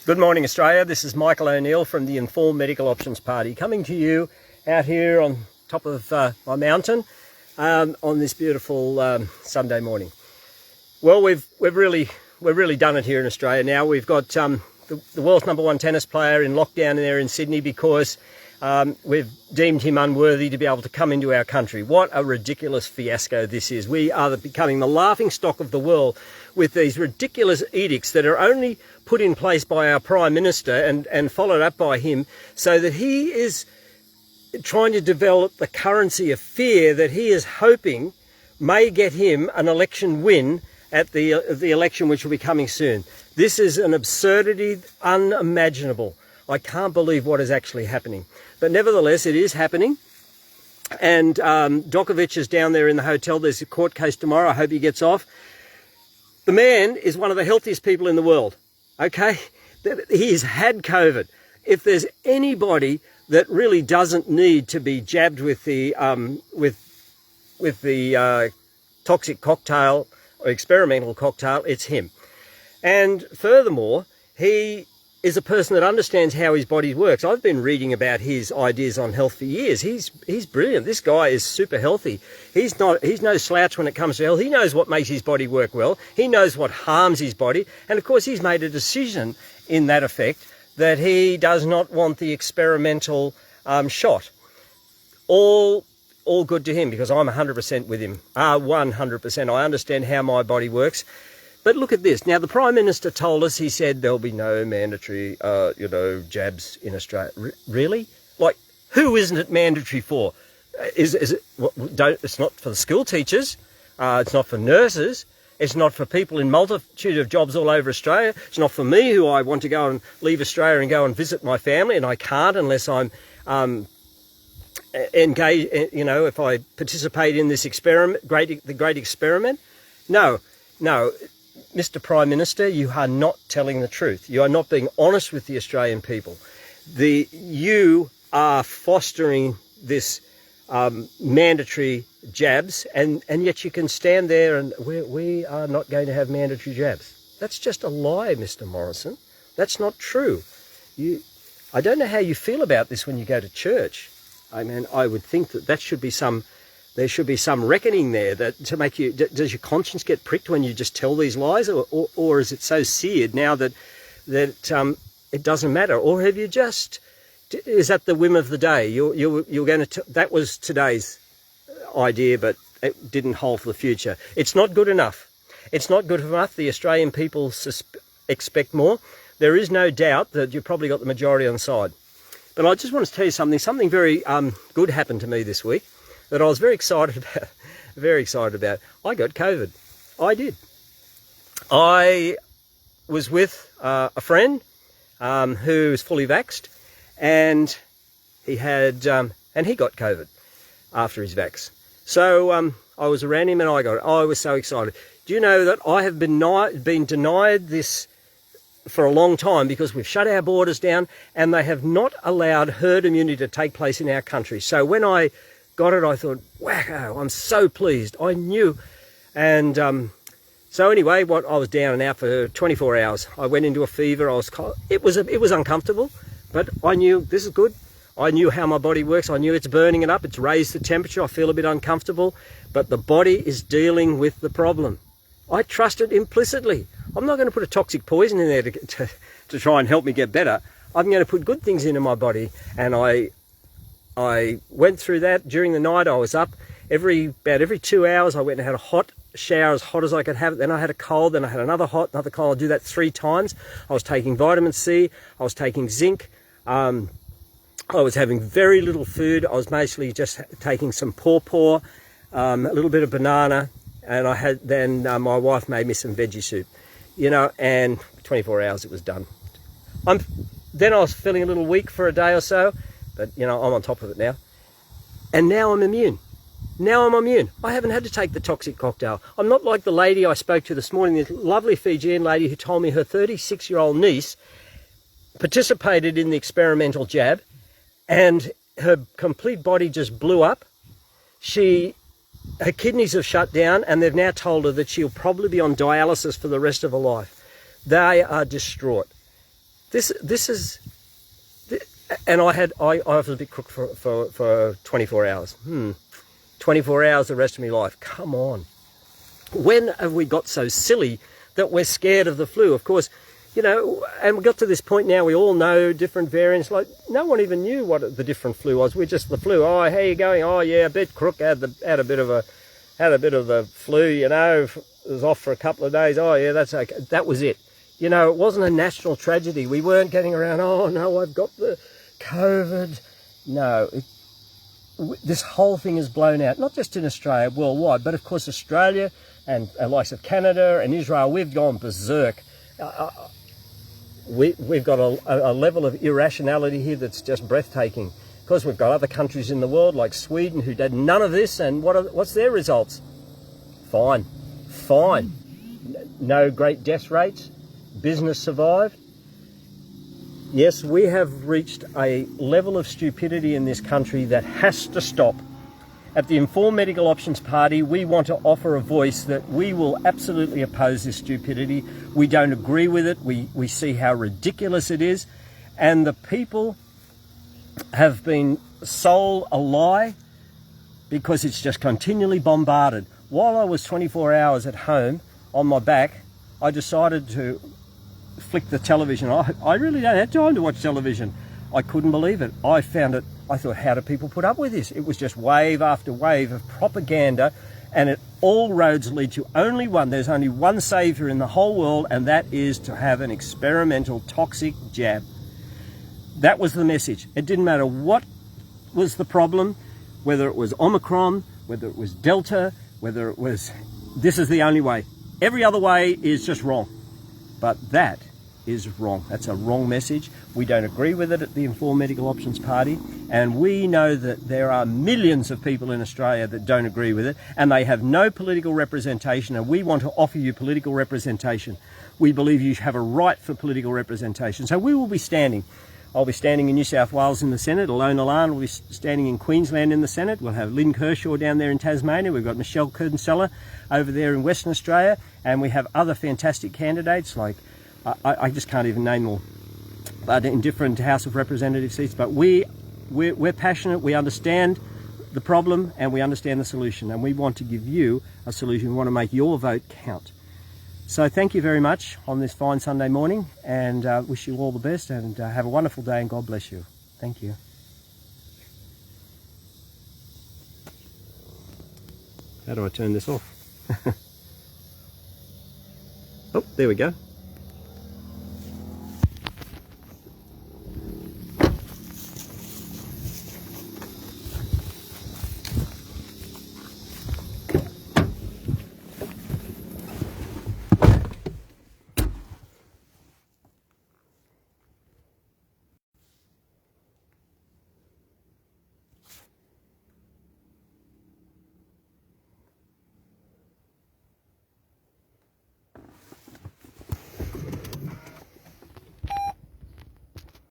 Good morning, Australia. This is Michael O'Neill from the Informed Medical Options Party, coming to you out here on top of my mountain on this beautiful Sunday morning. Well, we've really done it here in Australia now. We've got the world's #1 tennis player in lockdown there in Sydney because we've deemed him unworthy to be able to come into our country. What a ridiculous fiasco this is. We are becoming the laughing stock of the world with these ridiculous edicts that are only put in place by our Prime Minister and followed up by him, so that he is trying to develop the currency of fear that he is hoping may get him an election win at the election which will be coming soon. This is an absurdity unimaginable. I can't believe what is actually happening. But nevertheless, it is happening. And Djokovic is down there in the hotel. There's a court case tomorrow. I hope he gets off. The man is one of the healthiest people in the world, okay? He's had COVID. If there's anybody that really doesn't need to be jabbed with the toxic cocktail or experimental cocktail, it's him. And furthermore, he is a person that understands how his body works. I've been reading about his ideas on health for years. He's brilliant. This guy is super healthy. He's no slouch when it comes to health. He knows what makes his body work well. He knows what harms his body. And of course, he's made a decision in that effect that he does not want the experimental shot. All good to him, because I'm 100% with him. 100%. I understand how my body works. But look at this. Now, the Prime Minister told us, he said there'll be no mandatory, jabs in Australia. Really? Like, who isn't it mandatory for? Is it? It's not for the school teachers. It's not for nurses. It's not for people in multitude of jobs all over Australia. It's not for me, who I want to go and leave Australia and go and visit my family, and I can't unless I'm engaged. If I participate in this experiment, the great experiment. No. Mr. Prime Minister, you are not telling the truth. You are not being honest with the Australian people. You are fostering this mandatory jabs, and yet you can stand there and we are not going to have mandatory jabs. That's just a lie, Mr. Morrison. That's not true. I don't know how you feel about this when you go to church. I mean, I would think that should be there should be some reckoning there to make you. Does your conscience get pricked when you just tell these lies, or is it so seared now that it doesn't matter? Or have you just? Is that the whim of the day? You're going to. That was today's idea, but it didn't hold for the future. It's not good enough. It's not good enough. The Australian people expect more. There is no doubt that you've probably got the majority on side. But I just want to tell you something. Something very good happened to me this week that I was very excited about. Very excited about. I got COVID. I did. I was with a friend who is fully vaxxed, and he got COVID after his vax. So I was around him and I got it. I was so excited. Do you know that I have been denied this for a long time because we've shut our borders down and they have not allowed herd immunity to take place in our country. So when I got it, I thought, wacko, I'm so pleased. I knew. And so anyway, I was down and out for 24 hours. I went into a fever. It was uncomfortable, but I knew this is good. I knew how my body works. I knew it's burning it up. It's raised the temperature. I feel a bit uncomfortable, but the body is dealing with the problem. I trust it implicitly. I'm not going to put a toxic poison in there to try and help me get better. I'm going to put good things into my body. And I went through that. During the night, I was up about every 2 hours. I went and had a hot shower, as hot as I could have it. Then I had a cold. Then I had another hot, another cold. I do that 3 times. I was taking vitamin C. I was taking zinc. I was having very little food. I was basically just taking some pawpaw, a little bit of banana, and then my wife made me some veggie soup, and 24 hours it was done. Then I was feeling a little weak for a day or so, but I'm on top of it now. And now I'm immune. I haven't had to take the toxic cocktail. I'm not like the lady I spoke to this morning, this lovely Fijian lady who told me her 36-year-old niece participated in the experimental jab and her complete body just blew up. Her kidneys have shut down and they've now told her that she'll probably be on dialysis for the rest of her life. They are distraught. This is, and I was a bit crook for 24 hours. 24 hours the rest of my life. Come on. When have we got so silly that we're scared of the flu? Of course, you know, and we got to this point now, we all know different variants. Like, no one even knew what the different flu was. We're just the flu. Oh, how you going? Oh, yeah, a bit crook. Had a bit of the flu, you know. Was off for a couple of days. Oh, yeah, that's okay. That was it. You know, it wasn't a national tragedy. We weren't getting around, oh, no, I've got the COVID. No, this whole thing is blown out, not just in Australia, worldwide, but of course Australia and likes of Canada and Israel, we've gone berserk. We've got a level of irrationality here that's just breathtaking. Of course, we've got other countries in the world like Sweden who did none of this, and what's their results? Fine. No great death rates. Business survived. Yes, we have reached a level of stupidity in this country that has to stop. At the Informed Medical Options Party, we want to offer a voice that we will absolutely oppose this stupidity. We don't agree with it. We see how ridiculous it is. And the people have been sold a lie because it's just continually bombarded. While I was 24 hours at home on my back, I decided to flick the television. I really don't have time to watch television. I couldn't believe it. I thought, how do people put up with this? It was just wave after wave of propaganda, and all roads lead to only one. There's only one saviour in the whole world, and that is to have an experimental toxic jab. That was the message. It didn't matter what was the problem, whether it was Omicron, whether it was Delta, whether it was, this is the only way. Every other way is just wrong. But that is wrong. That's a wrong message. We don't agree with it at the Informed Medical Options Party, and we know that there are millions of people in Australia that don't agree with it, and they have no political representation, and we want to offer you political representation. We believe you have a right for political representation. So we will be standing. I'll be standing in New South Wales in the Senate. Ilona Alarn will be standing in Queensland in the Senate. We'll have Lynn Kershaw down there in Tasmania. We've got Michelle Kinsella over there in Western Australia. And we have other fantastic candidates like, I just can't even name all, but in different House of Representative seats. But we're passionate. We understand the problem and we understand the solution. And we want to give you a solution. We want to make your vote count. So thank you very much on this fine Sunday morning, and wish you all the best, and have a wonderful day, and God bless you. Thank you. How do I turn this off? Oh, there we go.